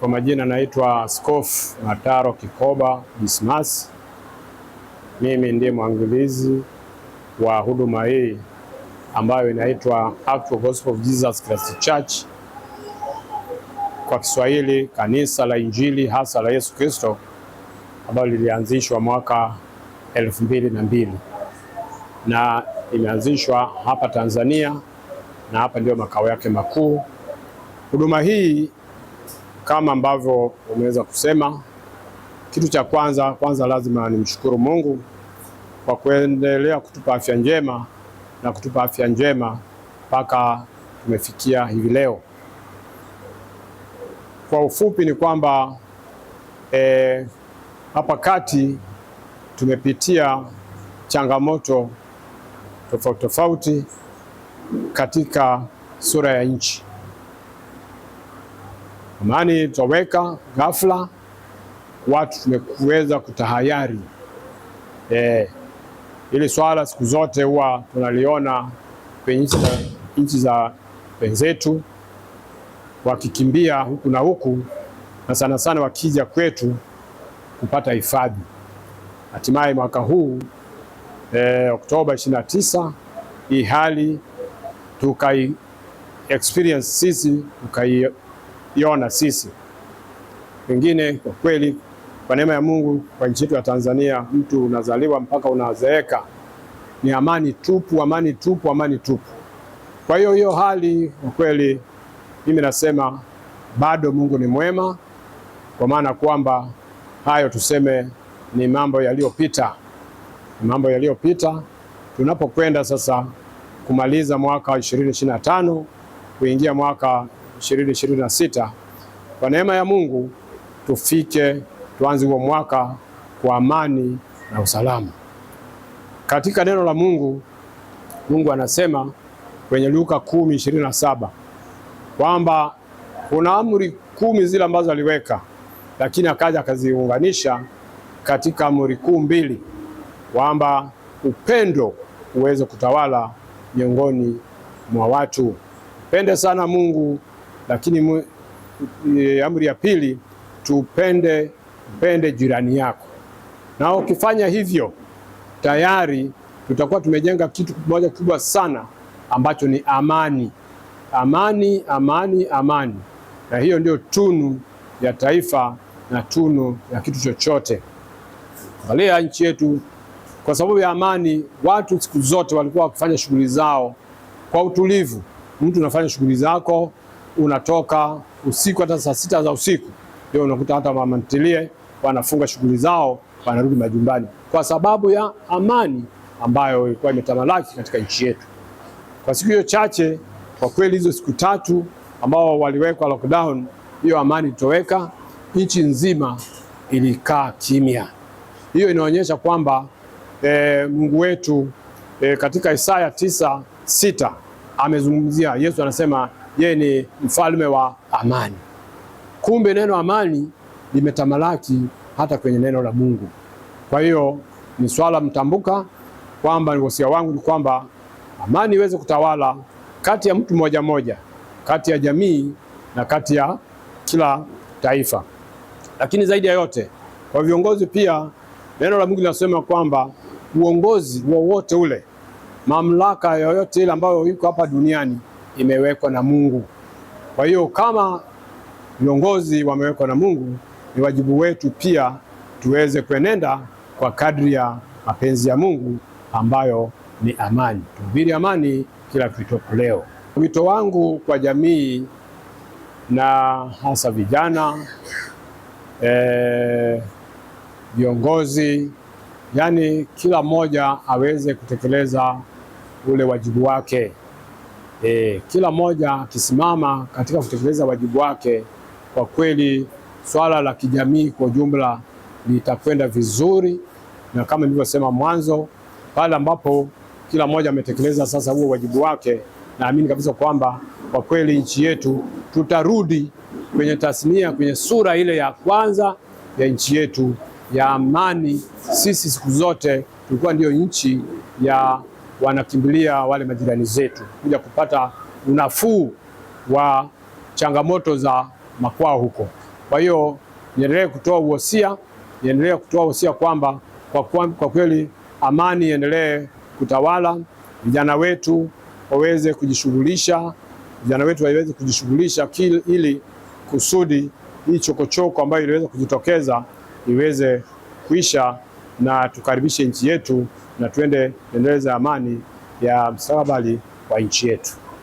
Kwa majina naitwa Askofu Mataro Kikoba Dismas. Mimi ndiye mwangalizi wa huduma hii ambayo inaitwa Actual Gospel of Jesus Christ Church, kwa Kiswahili Kanisa la Injili hasa la Yesu Kristo, ambalo lilianzishwa mwaka 2002 na imeanzishwa hapa Tanzania, na hapa ndio makao yake makuu. Huduma hii kama ambavyo umeweza kusema, kitu cha kwanza lazima nimshukuru Mungu kwa kuendelea kutupa afya njema na kutupa afya njema mpaka tumefikia hivi leo. Kwa ufupi ni kwamba hapa kati tumepitia changamoto tofauti katika sura ya nchi. Amani toweka ghafla, watu tumekuweza kutahayari. Ili swala siku zote huwa tunaliona kwenye nchi za wenzetu wakikimbia huku na huku, na sana sana wakija kwetu kupata hifadhi. Hatimaye mwaka huu Oktoba 29 hii hali tukai experience sisi, tukaiona sisi. Pengine kwa kweli, kwa neema ya Mungu, kwa nchi yetu ya Tanzania, mtu unazaliwa mpaka unazeeka ni amani tupu, amani tupu, amani tupu. Kwa hiyo hali kwa kweli mimi nasema bado Mungu ni mwema, kwa maana kwamba hayo tuseme ni mambo yaliyopita. Mambo yaliyopita. Tunapokwenda sasa kumaliza mwaka 2025 kuingia mwaka 2026, kwa neema ya Mungu tuanze huo mwaka kwa amani na usalama. Katika neno la Mungu, Mungu anasema kwenye Luka 10:27 kwamba kuna amri 10 zile ambazo aliweka, lakini akaja akaziunganisha katika amri kuu mbili, kwamba upendo uweze kutawala miongoni mwa watu. Pende sana Mungu, lakini amri ya pili tupende jirani yako. Na ukifanya hivyo tayari tutakuwa tumejenga kitu kimoja kubwa sana ambacho ni amani. Amani, amani, amani. Na hiyo ndio tunu ya taifa na tunu ya kitu chochote. Angalia nchi yetu, kwa sababu ya amani, watu siku zote walikuwa wakifanya shughuli zao kwa utulivu. Mtu unafanya shughuli zako, unatoka usiku, hata saa 6 za usiku ndio unakuta hata mama ntilie wanafunga shughuli zao, wanarudi majumbani, kwa sababu ya amani ambayo ilikuwa imetamalaki katika nchi yetu. Kwa siku hiyo chache, kwa kweli hizo siku 3 ambao waliwekwa lockdown, hiyo amani itoweka, nchi nzima ilikaa kimya. Hiyo inaonyesha kwamba Mungu wetu katika Isaya 9:6 amezungumzia, Yesu anasema yeye ni mfalme wa amani. Kumbe neno amani limetamalaki hata kwenye neno la Mungu. Kwa hiyo ni swala mtambuka kwamba wasia wangu ni kwamba amani iweze kutawala kati ya mtu mmoja, kati ya jamii na kati ya kila taifa. Lakini zaidi ya yote, kwa viongozi pia, neno la Mungu linasema kwamba uongozi wowote ule, mamlaka yoyote ile ambayo iko hapa duniani imewekwa na Mungu. Kwa hiyo kama viongozi wamewekwa na Mungu, ni wajibu wetu pia tuweze kuenenda kwa kadri ya mapenzi ya Mungu ambayo ni amani. Tuhubiri amani kila tuitopo leo. Wito wangu kwa jamii na hasa vijana, viongozi, yani kila mmoja aweze kutekeleza ule wajibu wake. Kila mmoja akisimama katika kutekeleza wajibu wake, kwa kweli swala la kijamii kwa ujumla litakwenda vizuri. Na kama nilivyosema mwanzo, pale ambapo kila mmoja ametekeleza sasa huo wajibu wake, naamini kabisa kwamba kwa kweli nchi yetu tutarudi kwenye tasnia, kwenye sura ile ya kwanza ya nchi yetu ya amani. Sisi siku zote tulikuwa ndio nchi ya wanakimbilia wale majirani zetu kuja kupata unafuu wa changamoto za makwao huko. Kwa hiyo niendelee kutoa wosia kwamba kwa kweli amani iendelee kutawala, vijana wetu waweze kujishughulisha, ili kusudi hii chokochoko ambayo iliweza kujitokeza iweze kuisha, na tukaribishe nchi yetu na tuendeleze amani ya mustakabali wa nchi yetu.